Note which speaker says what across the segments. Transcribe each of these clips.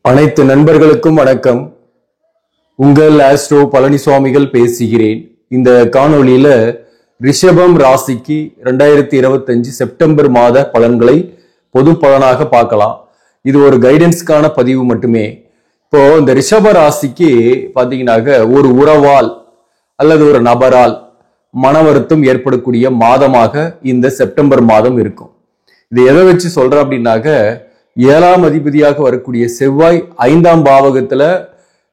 Speaker 1: அனைத்து நண்பர்களுக்கும் வணக்கம். உங்கள் ஆஸ்ட்ரோ பழனிசுவாமிகள் பேசுகிறேன். இந்த காணொளியில ரிஷபம் ராசிக்கு 2025 செப்டம்பர் மாத பலன்களை பொது பலனாக பார்க்கலாம். இது ஒரு கைடன்ஸ்க்கான பதிவு மட்டுமே. இப்போ இந்த ரிஷப ராசிக்கு பாத்தீங்கன்னாக்க ஒரு உறவால் அல்லது ஒரு நபரால் மன வருத்தம் ஏற்படக்கூடிய மாதமாக இந்த செப்டம்பர் மாதம் இருக்கும். இது எதை வச்சு சொல்றேன் அப்படின்னாக்க, 7ஆம் அதிபதியாக வரக்கூடிய செவ்வாய் 5ஆம் பாவகத்துல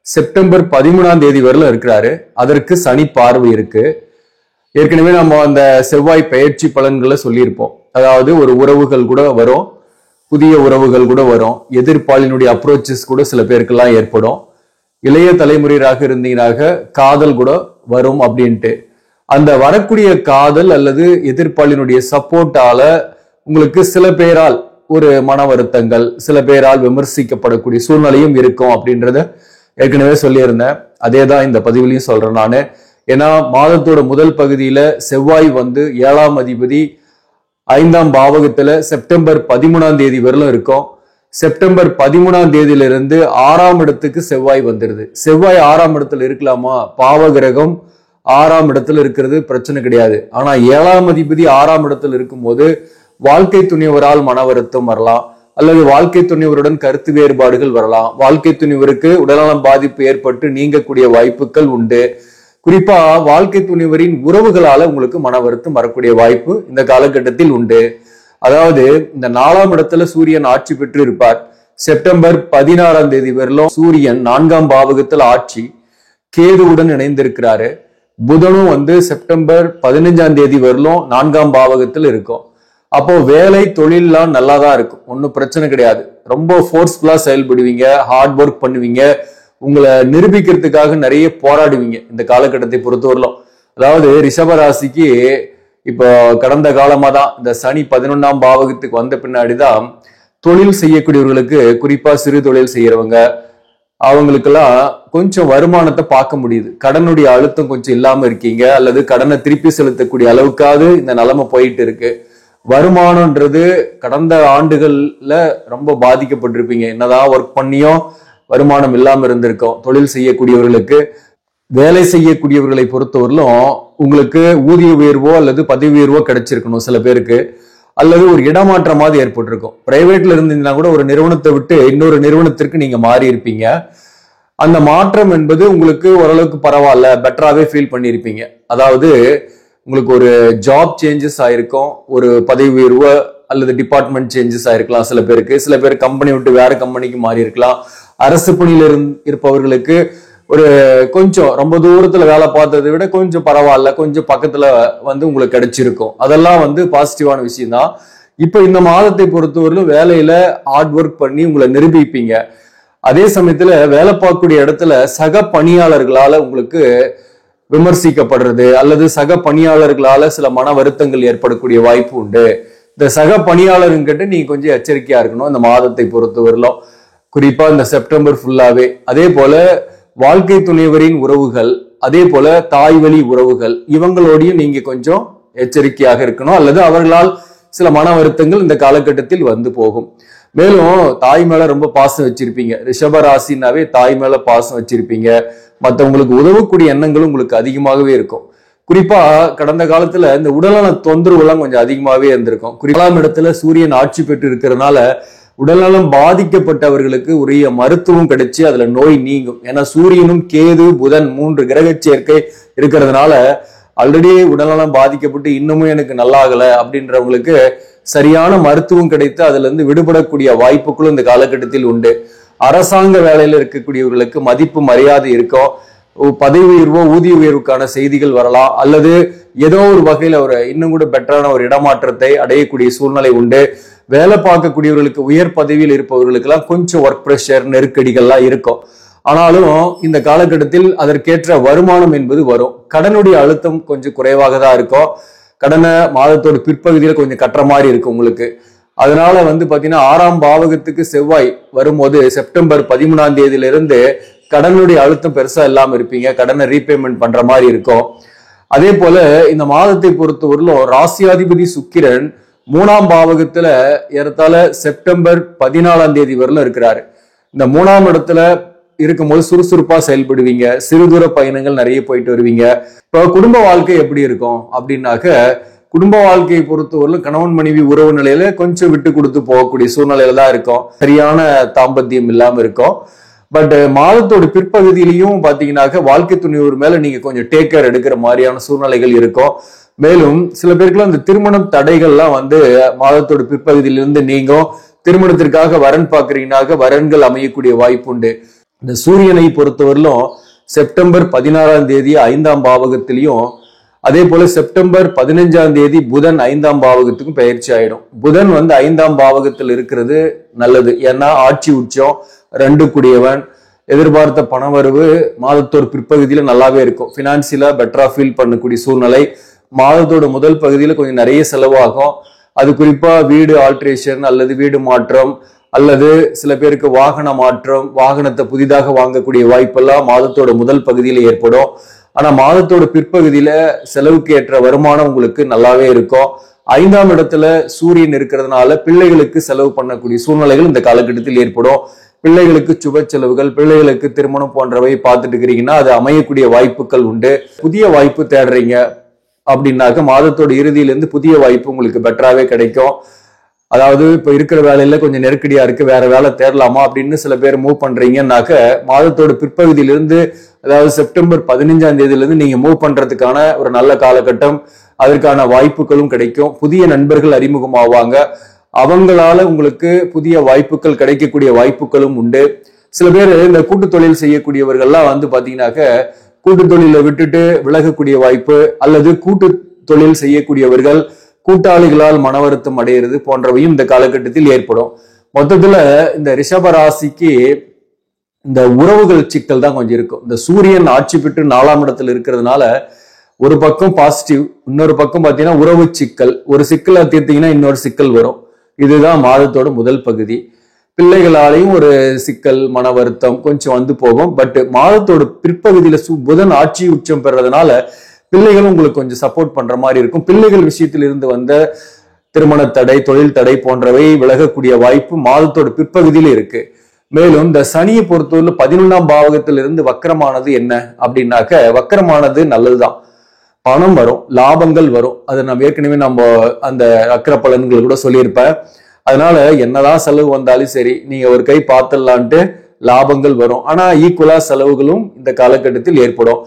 Speaker 1: செப்டம்பர் 13ஆம் தேதி வரல இருக்கிறாரு. அதற்கு சனி பார்வை இருக்கு. ஏற்கனவே நம்ம அந்த செவ்வாய் பயிற்சி பலன்களை சொல்லியிருப்போம். அதாவது ஒரு உறவுகள் கூட வரும், புதிய உறவுகள் கூட வரும், எதிர்ப்பாளினுடைய அப்ரோச்சஸ் கூட சில பேருக்கெல்லாம் ஏற்படும். இளைய தலைமுறையாக இருந்தீங்கன்னாக காதல் கூட வரும் அப்படின்ட்டு. அந்த வரக்கூடிய காதல் அல்லது எதிர்ப்பாளினுடைய சப்போர்ட்டால உங்களுக்கு சில பேரால் ஒரு மன வருத்தங்கள், சில பேரால் விமர்சிக்கப்படக்கூடிய சூழ்நிலையும் இருக்கும் அப்படின்றத ஏற்கனவே சொல்லியிருந்தேன். அதே தான் இந்த பதிவுலையும் சொல்றேன் நானு. ஏன்னா மாதத்தோட முதல் பகுதியில செவ்வாய் 7ஆம் அதிபதி 5ஆம் பாவகத்துல செப்டம்பர் 13ஆம் தேதி வரலும் இருக்கும். செப்டம்பர் 13ஆம் தேதியிலிருந்து 6ஆம் இடத்துக்கு செவ்வாய் வந்துருது. செவ்வாய் 6ஆம் இடத்துல இருக்கலாமா? பாவகிரகம் 6ஆம் இடத்துல இருக்கிறது பிரச்சனை கிடையாது. ஆனா 7ஆம் அதிபதி 6ஆம் இடத்துல இருக்கும்போது வாழ்க்கை துணிவரால் மன வருத்தம் வரலாம், அல்லது வாழ்க்கை துணிவருடன் கருத்து வேறுபாடுகள் வரலாம், வாழ்க்கை துணிவருக்கு உடல்நலம் பாதிப்பு ஏற்பட்டு நீங்கக்கூடிய வாய்ப்புகள் உண்டு. குறிப்பா வாழ்க்கை துணிவரின் உறவுகளால உங்களுக்கு மன வருத்தம் வரக்கூடிய வாய்ப்பு இந்த காலகட்டத்தில் உண்டு. அதாவது இந்த 4ஆம் இடத்துல சூரியன் ஆட்சி பெற்று இருப்பார். செப்டம்பர் 16ஆம் தேதி வரலும் சூரியன் 4ஆம் பாவகத்தில் ஆட்சி கேதுவுடன் இணைந்திருக்கிறாரு. புதனும் செப்டம்பர் 15ஆம் தேதி வரலும் 4ஆம் பாவகத்தில் இருக்கும். அப்போ வேலை தொழில்லாம் நல்லா தான் இருக்கும், ஒன்றும் பிரச்சனை கிடையாது. ரொம்ப ஃபோர்ஸ்ஃபுல்லா செயல்படுவீங்க, ஹார்ட் ஒர்க் பண்ணுவீங்க, உங்களை நிரூபிக்கிறதுக்காக நிறைய போராடுவீங்க இந்த காலகட்டத்தை பொறுத்தவரையிலும். அதாவது ரிஷபராசிக்கு இப்போ கடந்த காலமா தான் இந்த சனி 11ஆம் பாவகத்துக்கு வந்த பின்னாடிதான் தொழில் செய்யக்கூடியவர்களுக்கு, குறிப்பா சிறு தொழில் செய்யறவங்க, அவங்களுக்கெல்லாம் கொஞ்சம் வருமானத்தை பார்க்க முடியுது. கடனுடைய அழுத்தம் கொஞ்சம் இல்லாம இருக்கீங்க, அல்லது கடனை திருப்பி செலுத்தக்கூடிய அளவுக்காவது இந்த நிலைமை போயிட்டு இருக்கு. வருமானம்ன்றது கடந்த ஆண்டுகள்ல ரொம்ப பாதிக்கப்பட்டிருப்பீங்க. என்னதான் ஒர்க் பண்ணியும் வருமானம் இல்லாம இருந்திருக்கும். தொழில் செய்யக்கூடியவர்களுக்கு, வேலை செய்யக்கூடியவர்களை பொறுத்தவரையிலும் உங்களுக்கு ஊதிய உயர்வோ அல்லது பதவி உயர்வோ கிடைச்சிருக்கணும் சில பேருக்கு, அல்லது ஒரு இடமாற்றமாவது ஏற்பட்டிருக்கும். பிரைவேட்ல இருந்தீங்கன்னா கூட ஒரு நிறுவனத்தை விட்டு இன்னொரு நிறுவனத்திற்கு நீங்க மாறி இருப்பீங்க. அந்த மாற்றம் என்பது உங்களுக்கு ஓரளவுக்கு பரவாயில்ல, பெட்டராகவே ஃபீல் பண்ணியிருப்பீங்க. அதாவது உங்களுக்கு ஒரு ஜாப் சேஞ்சஸ் ஆயிருக்கும், ஒரு பதவி உயர்வு அல்லது டிபார்ட்மெண்ட் சேஞ்சஸ் ஆயிருக்கலாம் சில பேருக்கு. சில பேர் கம்பெனி விட்டு வேற கம்பெனிக்கு மாறி இருக்கலாம். அரசு பணியில இருப்பவர்களுக்கு ஒரு கொஞ்சம் ரொம்ப தூரத்துல வேலை பார்த்ததை விட கொஞ்சம் பரவாயில்ல, கொஞ்சம் பக்கத்துல உங்களுக்கு கிடைச்சிருக்கும். அதெல்லாம் பாசிட்டிவான விஷயம் தான். இப்ப இந்த மாதத்தை பொறுத்தவரையிலும் வேலையில ஹார்ட் ஒர்க் பண்ணி உங்களை நிரூபிப்பீங்க. அதே சமயத்துல வேலை பார்க்கக்கூடிய இடத்துல சக பணியாளர்களால உங்களுக்கு விமர்சிக்கப்படுறது அல்லது சக பணியாளர்களால சில மன வருத்தங்கள் ஏற்படக்கூடிய வாய்ப்பு உண்டு. இந்த சக பணியாளர்கிட்ட நீங்க கொஞ்சம் எச்சரிக்கையா இருக்கணும் இந்த மாதத்தை பொறுத்தவரையிலும், குறிப்பா இந்த செப்டம்பர் ஃபுல்லாவே. அதே போல வாழ்க்கை துணைவரின் உறவுகள், அதே போல தாய் வழி உறவுகள், இவங்களோடையும் நீங்க கொஞ்சம் எச்சரிக்கையாக இருக்கணும், அல்லது அவர்களால் சில மன வருத்தங்கள் இந்த காலகட்டத்தில் போகும். மேலும் தாய் மேல ரொம்ப பாசம் வச்சிருப்பீங்க. ரிஷப ராசினாவே தாய் மேல பாசம் வச்சிருப்பீங்க. மற்றவங்களுக்கு உதவக்கூடிய எண்ணங்களும் உங்களுக்கு அதிகமாகவே இருக்கும். குறிப்பா கடந்த காலத்துல இந்த உடல்நல தொந்தரவு எல்லாம் கொஞ்சம் அதிகமாகவே இருந்திருக்கும். 4ஆம் இடத்துல சூரியன் ஆட்சி பெற்று இருக்கிறதுனால உடல்நலம் பாதிக்கப்பட்டவர்களுக்கு உரிய மருத்துவம் கிடைச்சு அதுல நோய் நீங்கும். ஏன்னா சூரியனும் கேது புதன் 3 கிரக சேர்க்கை இருக்கிறதுனால ஆல்ரெடி உடல்நலம் பாதிக்கப்பட்டு இன்னமும் எனக்கு நல்லாகல அப்படின்றவங்களுக்கு சரியான மருத்துவம் கிடைத்து அதுல இருந்து விடுபடக்கூடிய வாய்ப்புகளும் இந்த காலகட்டத்தில் உண்டு. அரசாங்க வேலையில இருக்கக்கூடியவர்களுக்கு மதிப்பு மரியாதை இருக்கும். பதவி உயர்வோ ஊதிய உயர்வுக்கான செய்திகள் வரலாம், அல்லது ஏதோ ஒரு வகையில ஒரு இன்னும் கூட பெட்டரான ஒரு இடமாற்றத்தை அடையக்கூடிய சூழ்நிலை உண்டு. வேலை பார்க்கக்கூடியவர்களுக்கு, உயர் பதவியில் இருப்பவர்களுக்கு எல்லாம் கொஞ்சம் ஒர்க் பிரஷர், நெருக்கடிகள்லாம் இருக்கும். ஆனாலும் இந்த காலகட்டத்தில் அதற்கேற்ற வருமானம் என்பது வரும். கடனுடைய அழுத்தம் கொஞ்சம் குறைவாக தான் இருக்கும். கடனை மாதத்தோட பிற்பகுதியில கொஞ்சம் கட்டுற மாதிரி இருக்கும் உங்களுக்கு. அதனால பாத்தீங்கன்னா 6ஆம் பாவகத்துக்கு செவ்வாய் வரும்போது செப்டம்பர் 13ஆம் தேதியிலிருந்து கடனுடைய அழுத்தம் பெருசா இல்லாம இருப்பீங்க. கடனை ரீபேமெண்ட் பண்ற மாதிரி இருக்கும். அதே போல இந்த மாதத்தை பொறுத்தவரையிலும் ராசியாதிபதி சுக்கிரன் 3ஆம் பாவகத்துல ஏறத்தாழ செப்டம்பர் 14ஆம் தேதி வரலும் இருக்கிறாரு. இந்த 3ஆம் இடத்துல இருக்கும்போது சுறுசுறுப்பா செயல்படுவீங்க, சிறு தூர பயணங்கள் நிறைய போயிட்டு வருவீங்க. இப்போ குடும்ப வாழ்க்கை எப்படி இருக்கும் அப்படின்னாக்க, குடும்ப வாழ்க்கையை பொறுத்தவரையிலும் கணவன் மனைவி உறவு நிலையில கொஞ்சம் விட்டு கொடுத்து போகக்கூடிய சூழ்நிலையில தான் இருக்கும். சரியான தாம்பத்தியம் இல்லாம இருக்கும். பட் மாதத்தோட பிற்பகுதியிலையும் பாத்தீங்கன்னாக்க வாழ்க்கை துணைவர் மேல நீங்க கொஞ்சம் டேக் கேர் எடுக்கிற மாதிரியான சூழ்நிலைகள் இருக்கும். மேலும் சில பேருக்குலாம் இந்த திருமணம் தடைகள்லாம் மாதத்தோட பிற்பகுதியிலிருந்து நீங்கும். திருமணத்திற்காக வரன் பாக்குறீங்கன்னாக்க வரன்கள் அமையக்கூடிய வாய்ப்பு உண்டு. இந்த சூரியனை பொறுத்தவரையிலும் செப்டம்பர் 16ஆம் தேதி 5ஆம் பாவகத்திலையும், அதே போல செப்டம்பர் 15ஆம் தேதி புதன் 5ஆம் பாவகத்துக்கும் பயிற்சி ஆயிடும். புதன் 5ஆம் பாவகத்தில் இருக்கிறது நல்லது. ஏன்னா ஆட்சி உச்சம், 2 கூடியவன், எதிர்பார்த்த பணவரவு மாதத்தோட பிற்பகுதியில நல்லாவே இருக்கும். பினான்சியலா பெட்டரா ஃபீல் பண்ணக்கூடிய சூழ்நிலை. மாதத்தோட முதல் பகுதியில கொஞ்சம் நிறைய செலவாகும். அது குறிப்பா வீடு ஆல்ட்ரேஷன் அல்லது வீடு மாற்றம் அல்லது சில பேருக்கு வாகன மாற்றம், வாகனத்தை புதிதாக வாங்கக்கூடிய வாய்ப்பெல்லாம் மாதத்தோட முதல் பகுதியில ஏற்படும். ஆனா மாதத்தோட பிற்பகுதியில செலவுக்கு ஏற்ற வருமானம் உங்களுக்கு நல்லாவே இருக்கும். 5ஆம் இடத்துல சூரியன் இருக்கிறதுனால பிள்ளைகளுக்கு செலவு பண்ணக்கூடிய சூழ்நிலைகள் இந்த காலகட்டத்தில் ஏற்படும். பிள்ளைகளுக்கு சுப செலவுகள், பிள்ளைகளுக்கு திருமணம் போன்றவை பார்த்துட்டு இருக்கிறீங்கன்னா அது அமையக்கூடிய வாய்ப்புகள் உண்டு. புதிய வாய்ப்பு தேடுறீங்க அப்படின்னாக்க மாதத்தோட இறுதியிலிருந்து புதிய வாய்ப்பு உங்களுக்கு பெட்டராகவே கிடைக்கும். அதாவது இப்ப இருக்கிற வேலையில கொஞ்சம் நெருக்கடியா இருக்கு, வேற வேலை தேடலாமா அப்படின்னு சில பேர் மூவ் பண்றீங்கன்னாக்க மாதத்தோட பிற்பகுதியிலிருந்து, அதாவது செப்டம்பர் 15ஆம் தேதியிலிருந்து நீங்க மூவ் பண்றதுக்கான ஒரு நல்ல காலகட்டம். அதற்கான வாய்ப்புகளும் கிடைக்கும். புதிய நண்பர்கள் அறிமுகமாவாங்க. அவங்களால உங்களுக்கு புதிய வாய்ப்புகள் கிடைக்கக்கூடிய வாய்ப்புகளும் உண்டு. சில பேர் இந்த கூட்டு தொழில் செய்யக்கூடியவர்கள்லாம் பாத்தீங்கன்னாக்க கூட்டு தொழிலை விட்டுட்டு விலகக்கூடிய வாய்ப்பு, அல்லது கூட்டு தொழில் செய்யக்கூடியவர்கள் கூட்டாளிகளால் மன வருத்தம் அடைகிறது போன்றவையும் இந்த காலகட்டத்தில் ஏற்படும். மொத்தத்துல இந்த ரிஷப ராசிக்கு இந்த உறவுகள் சிக்கல் தான் கொஞ்சம் இருக்கும். இந்த சூரியன் ஆட்சி பெற்று 4ஆம் இடத்துல இருக்கிறதுனால ஒரு பக்கம் பாசிட்டிவ், இன்னொரு பக்கம் பாத்தீங்கன்னா உறவு சிக்கல். ஒரு சிக்கலை தீர்த்தீங்கன்னா இன்னொரு சிக்கல் வரும். இதுதான் மாதத்தோட முதல் பகுதி. பிள்ளைகளாலையும் ஒரு சிக்கல், மன வருத்தம் கொஞ்சம் போகும். பட் மாதத்தோட பிற்பகுதியில புதன் ஆட்சி உச்சம் பெறதுனால பிள்ளைகளும் உங்களுக்கு கொஞ்சம் சப்போர்ட் பண்ற மாதிரி இருக்கும். பிள்ளைகள் விஷயத்தில் இருந்து வந்த திருமண தடை, தொழில் தடை போன்றவை விலகக்கூடிய வாய்ப்பு மாதத்தோட பிற்பகுதியில இருக்கு. மேலும் இந்த சனியை பொறுத்தவரை 11ஆம் பாவகத்திலிருந்து வக்கரமானது என்ன அப்படின்னாக்க, வக்கரமானது நல்லதுதான். பணம் வரும், லாபங்கள் வரும். அது நம்ம ஏற்கனவே அந்த வக்கர பலன்கள் கூட சொல்லியிருப்பேன். அதனால என்னதான் செலவு வந்தாலும் சரி, நீங்க ஒரு கை பார்த்துடலான்ட்டு லாபங்கள் வரும். ஆனா ஈக்குவலா செலவுகளும் இந்த காலகட்டத்தில் ஏற்படும்.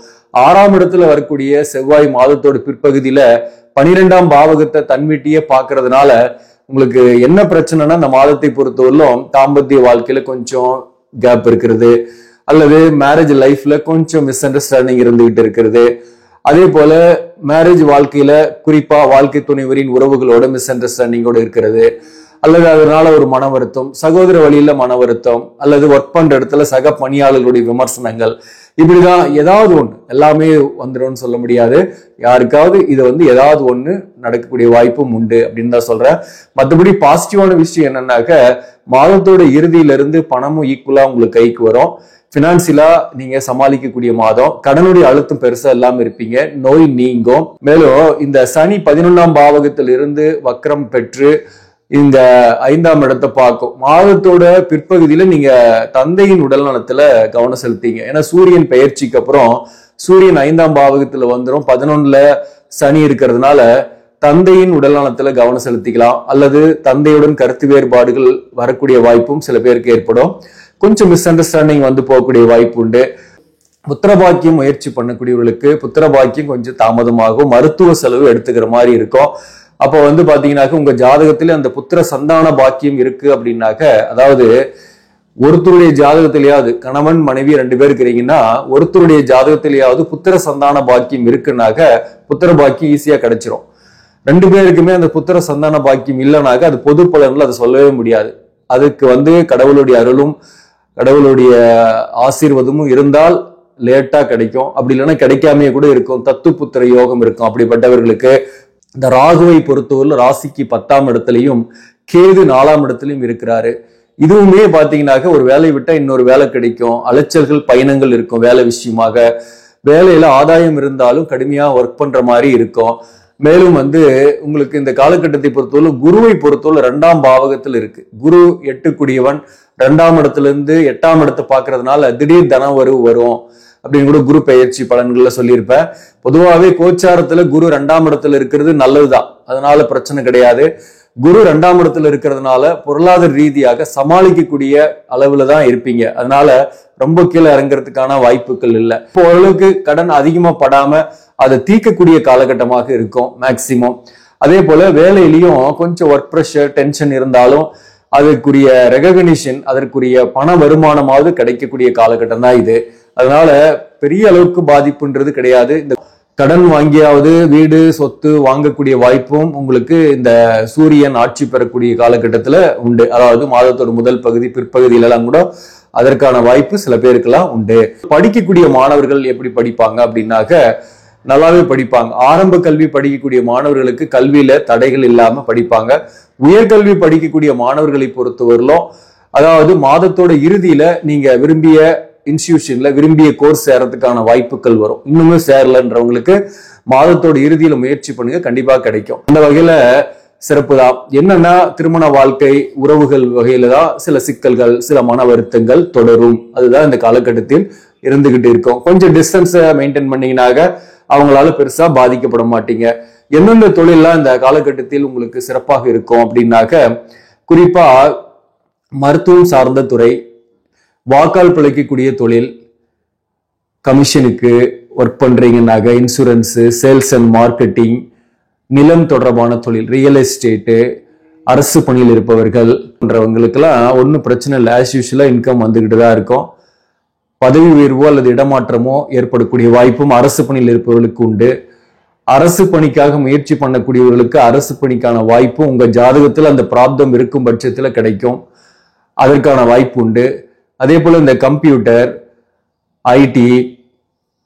Speaker 1: 6ஆம் இடத்துல வரக்கூடிய செவ்வாய் மாதத்தோட பிற்பகுதியில 12ஆம் பாவகத்தை தன்வீட்டியே பாக்குறதுனால உங்களுக்கு என்ன பிரச்சனைனா, இந்த மாதத்தை பொறுத்தவரையிலும் தாம்பத்திய வாழ்க்கையில கொஞ்சம் கேப் இருக்கிறது, அல்லது மேரேஜ் லைஃப்ல கொஞ்சம் மிஸ் அண்டர்ஸ்டாண்டிங் இருந்துகிட்டு இருக்கிறது. அதே போல மேரேஜ் வாழ்க்கையில குறிப்பா வாழ்க்கை துணைவரின் உறவுகளோட மிஸ் அண்டர்ஸ்டாண்டிங்கோட இருக்கிறது, அல்லது அதனால ஒரு மன வருத்தம், சகோதர வழியில மன வருத்தம், அல்லது ஒர்க் பண்ற இடத்துல சக பணியாளர்களுடைய விமர்சனங்கள், இப்படிதான் ஏதாவது ஒண்ணு எல்லாமே வந்துடும் சொல்ல முடியாது. யாருக்காவது இது ஏதாவது ஒண்ணு நடக்கக்கூடிய வாய்ப்பும் உண்டு அப்படின்னு தான் சொல்றேன். மற்றபடி பாசிட்டிவான விஷயம் என்னன்னாக்க, மாதத்தோட இறுதியில இருந்து பணமும் ஈக்குவலா உங்களுக்கு கைக்கு வரும். பினான்சியலா நீங்க சமாளிக்கக்கூடிய மாதம். கடனுடைய அழுத்தம் பெருசா இல்லாம இருப்பீங்க. நோய் நீங்கும். மேலும் இந்த சனி 11ஆம் பாவகத்தில் இருந்து வக்ரம் பெற்று இந்த 5ஆம் இடத்தை பார்க்கும். மாதத்தோட பிற்பகுதியில நீங்க தந்தையின் உடல் நலத்துல கவனம் செலுத்தீங்க. ஏன்னா சூரியன் பெயர்ச்சிக்கு அப்புறம் சூரியன் 5ஆம் பாவகத்துல வந்துடும். 11ல சனி இருக்கிறதுனால தந்தையின் உடல் நலத்துல கவனம் செலுத்திக்கலாம். அல்லது தந்தையுடன் கருத்து வேறுபாடுகள் வரக்கூடிய வாய்ப்பும் சில பேருக்கு ஏற்படும். கொஞ்சம் மிஸ் அண்டர்ஸ்டாண்டிங் போகக்கூடிய வாய்ப்பு உண்டு. புத்திரபாக்கியம் முயற்சி பண்ணக்கூடியவர்களுக்கு புத்திரபாக்கியம் கொஞ்சம் தாமதமாகும். மருத்துவ செலவு எடுத்துக்கிற மாதிரி இருக்கும். அப்போ பாத்தீங்கன்னாக்க உங்க ஜாதகத்துல அந்த புத்திர சந்தான பாக்கியம் இருக்கு அப்படின்னாக்க, அதாவது ஒருத்தருடைய ஜாதகத்திலேயாவது கணவன் மனைவி 2 பேர் இருக்கிறீங்கன்னா ஒருத்தருடைய ஜாதகத்திலேயாவது புத்திர சந்தான பாக்கியம் இருக்குன்னாக்க புத்திர பாக்கியம் ஈஸியா கிடைச்சிரும். 2 பேருக்குமே அந்த புத்திர சந்தான பாக்கியம் இல்லைனாக்க அது பொது பலன்ல அதை சொல்லவே முடியாது. அதுக்கு கடவுளுடைய அருளும் கடவுளுடைய ஆசீர்வாதமும் இருந்தால் லேட்டா கிடைக்கும். அப்படி இல்லைன்னா கிடைக்காமையே கூட இருக்கும். தத்து புத்திர யோகம் இருக்கும். அப்படிப்பட்டவர்களுக்கு இந்த ராகுவை பொறுத்தவரை ராசிக்கு 10ஆம் இடத்துலையும் கேது 4ஆம் இடத்துலையும் இருக்கிறாரு. இதுவுமே பாத்தீங்கன்னாக்க ஒரு வேலை விட்டா இன்னொரு வேலை கிடைக்கும். அலைச்சல்கள், பயணங்கள் இருக்கும். வேலை விஷயமாக வேலையில ஆதாயம் இருந்தாலும் கடுமையா ஒர்க் பண்ற மாதிரி இருக்கும். மேலும் உங்களுக்கு இந்த காலகட்டத்தை பொறுத்தவரை குருவை பொறுத்தவரை 2ஆம் பாவகத்தில் இருக்கு. குரு 8 குடியவன், 2ஆம் இடத்துல இருந்து 8ஆம் இடத்தை பாக்குறதுனால திடீர் தனவரவு வரும் அப்படின்னு கூட குரு பெயர்ச்சி பலன்கள்ல சொல்லியிருப்பேன். பொதுவாகவே கோச்சாரத்துல குரு 2ஆம் இடத்துல இருக்கிறது நல்லதுதான், அதனால பிரச்சனை கிடையாது. குரு 2ஆம் இடத்துல இருக்கிறதுனால பொருளாதார ரீதியாக சமாளிக்கக்கூடிய அளவுல தான் இருப்பீங்க. அதனால ரொம்ப கீழே இறங்குறதுக்கான வாய்ப்புகள் இல்லை. இப்போ ஓரளவுக்கு கடன் அதிகமா படாம அதை தீர்க்கக்கூடிய காலகட்டமாக இருக்கும் மேக்சிமம். அதே போல வேலையிலையும் கொஞ்சம் ஒர்க் ப்ரெஷர் டென்ஷன் இருந்தாலும் அதற்குரிய ரெகக்னிஷன், அதற்குரிய பண வருமானமாவது கிடைக்கக்கூடிய காலகட்டம் தான் இது. அதனால பெரிய அளவுக்கு பாதிப்புன்றது கிடையாது. இந்த கடன் வாங்கியாவது வீடு சொத்து வாங்கக்கூடிய வாய்ப்பும் உங்களுக்கு இந்த சூரியன் ஆட்சி பெறக்கூடிய காலகட்டத்துல உண்டு. அதாவது மாதத்தோட முதல் பகுதி பிற்பகுதியிலலாம் கூட அதற்கான வாய்ப்பு சில பேருக்கெல்லாம் உண்டு. படிக்கக்கூடிய மாணவர்கள் எப்படி படிப்பாங்க அப்படின்னாக்க நல்லாவே படிப்பாங்க. ஆரம்ப கல்வி படிக்கக்கூடிய மாணவர்களுக்கு கல்வியில தடைகள் இல்லாம படிப்பாங்க. உயர்கல்வி படிக்கக்கூடிய மாணவர்களை பொறுத்தவரையிலும் அதாவது மாதத்தோட இறுதியில நீங்க விரும்பிய இன்ஸ்டிடியூஷன்ல விரும்பிய கோர்ஸ் சேரத்துக்கான வாய்ப்புகள் வரும். இன்னுமே சேரலன்றவங்களுக்கு மாதத்தோட இறுதியில முயற்சி பண்ணுங்க, கண்டிப்பா கிடைக்கும். அந்த வகையில சிறப்பு தான். என்னன்னா திருமண வாழ்க்கை உறவுகள் வகையில தான் சில சிக்கல்கள் சில மன வருத்தங்கள் தொடரும். அதுதான் இந்த காலகட்டத்தில் இருந்துகிட்டு இருக்கும். கொஞ்சம் டிஸ்டன்ஸை மெயின்டைன் பண்ணீங்கன்னாக அவங்களால பெருசா பாதிக்கப்பட மாட்டீங்க. எந்தெந்த தொழிலாம் இந்த காலகட்டத்தில் உங்களுக்கு சிறப்பாக இருக்கும் அப்படின்னாக்க குறிப்பா மருத்துவம் சார்ந்த துறை, வாக்கால் பிழைக்கக்கூடிய தொழில், கமிஷனுக்கு ஒர்க் பண்றீங்கன்னாக இன்சூரன்ஸ், சேல்ஸ் அண்ட் மார்க்கெட்டிங், நிலம் தொடர்பான தொழில், ரியல் எஸ்டேட்டு, அரசு பணியில் இருப்பவர்கள் போன்றவங்களுக்கெல்லாம் ஒன்றும் பிரச்சனை இல்லை. ஆஸ் யூஷுவலா இன்கம் வந்துகிட்டு தான் இருக்கும். பதவி உயர்வோ அல்லது இடமாற்றமோ ஏற்படக்கூடிய வாய்ப்பும் அரசு பணியில் இருப்பவர்களுக்கு உண்டு. அரசு பணிக்காக முயற்சி பண்ணக்கூடியவர்களுக்கு அரசு பணிக்கான வாய்ப்பும் உங்க ஜாதகத்தில் அந்த பிராப்தம் இருக்கும் பட்சத்துல கிடைக்கும். அதற்கான வாய்ப்பு உண்டு. அதே போல இந்த கம்ப்யூட்டர், ஐடி,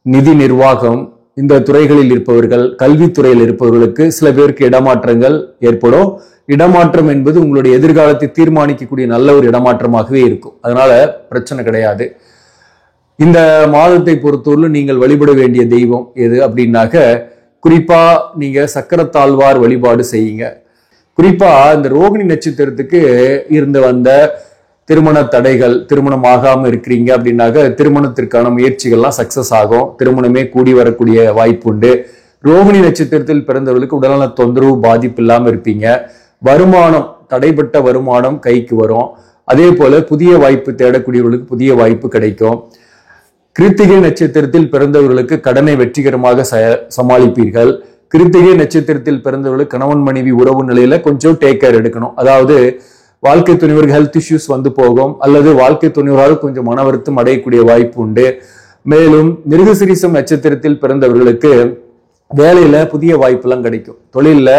Speaker 1: நிதி நிர்வாகம் இந்த துறைகளில் இருப்பவர்கள், கல்வித்துறையில் இருப்பவர்களுக்கு சில பேருக்கு இடமாற்றங்கள் ஏற்படும். இடமாற்றம் என்பது உங்களுடைய எதிர்காலத்தை தீர்மானிக்கக்கூடிய நல்ல ஒரு இடமாற்றமாகவே இருக்கும். அதனால பிரச்சனை கிடையாது. இந்த மாதத்தை பொறுத்தவரை நீங்கள் வழிபட வேண்டிய தெய்வம் எது அப்படின்னாக்க குறிப்பா நீங்க சக்கரத்தாழ்வார் வழிபாடு செய்யுங்க. குறிப்பா இந்த ரோகிணி நட்சத்திரத்துக்கு இருந்து வந்த திருமண தடைகள், திருமணம் ஆகாம இருக்கிறீங்க அப்படின்னாக்க திருமணத்திற்கான முயற்சிகள்லாம் சக்சஸ் ஆகும். திருமணமே கூடி வரக்கூடிய வாய்ப்பு உண்டு. ரோகிணி நட்சத்திரத்தில் பிறந்தவர்களுக்கு உடல்நல தொந்தரவு பாதிப்பு இல்லாம இருப்பீங்க. வருமானம், தடைப்பட்ட வருமானம் கைக்கு வரும். அதே போல புதிய வாய்ப்பு தேடக்கூடியவர்களுக்கு புதிய வாய்ப்பு கிடைக்கும். கிருத்திகை நட்சத்திரத்தில் பிறந்தவர்களுக்கு கடனை வெற்றிகரமாக சமாளிப்பீர்கள். கிருத்திகை நட்சத்திரத்தில் பிறந்தவர்களுக்கு கணவன் மனைவி உறவு நிலையில கொஞ்சம் டேக் கேர் எடுக்கணும். அதாவது வாழ்க்கை துணைவருக்கு ஹெல்த் இஷ்யூஸ் வந்து போகும், அல்லது வாழ்க்கை துணைவரால் கொஞ்சம் மன வருத்தம் அடையக்கூடிய வாய்ப்பு உண்டு. மேலும் மிருகசீரிஷம் நட்சத்திரத்தில் பிறந்தவர்களுக்கு வேலையில புதிய வாய்ப்பெல்லாம் கிடைக்கும். தொழில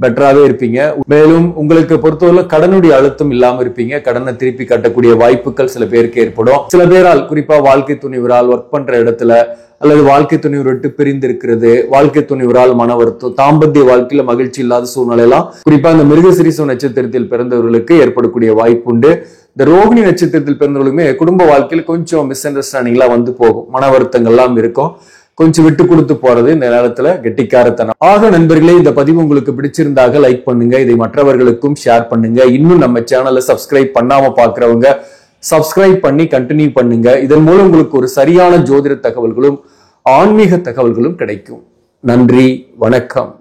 Speaker 1: பெட்டராகவே இருப்பீங்க. மேலும் உங்களுக்கு பொறுத்தவரை கடனுடைய அழுத்தம் இல்லாம இருப்பீங்க. கடனை திருப்பி கட்டக்கூடிய வாய்ப்புகள் சில பேருக்கு ஏற்படும். சில பேரால் குறிப்பா வாழ்க்கை துணைவரால் ஒர்க் பண்ற இடத்துல அல்லது வாழ்க்கை துணைவர் விட்டு பிரிந்து இருக்கிறது, வாழ்க்கை துணைவரால் மன வருத்தம், தாம்பத்திய வாழ்க்கையில மகிழ்ச்சி இல்லாத சூழ்நிலை எல்லாம் குறிப்பா இந்த மிருகசீரிஷம் நட்சத்திரத்தில் பிறந்தவர்களுக்கு ஏற்படக்கூடிய வாய்ப்பு உண்டு. இந்த ரோகிணி நட்சத்திரத்தில் பிறந்தவர்களுமே குடும்ப வாழ்க்கையில கொஞ்சம் மிஸ் அண்டர்ஸ்டாண்டிங் எல்லாம் வந்து போகும், மன வருத்தங்கள் எல்லாம் இருக்கும். கொஞ்சம் விட்டு கொடுத்து போறது இந்த நேரத்துல கெட்டிக்காரத்தனம். ஆக நண்பர்களே, இந்த பதிவு உங்களுக்கு பிடிச்சிருந்தாக லைக் பண்ணுங்க, இதை மற்றவர்களுக்கும் ஷேர் பண்ணுங்க. இன்னும் நம்ம சேனலை சப்ஸ்கிரைப் பண்ணாம பாக்குறவங்க சப்ஸ்கிரைப் பண்ணி கண்டினியூ பண்ணுங்க. இதன் மூலம் உங்களுக்கு ஒரு சரியான ஜோதிட தகவல்களும் ஆன்மீக தகவல்களும் கிடைக்கும். நன்றி, வணக்கம்.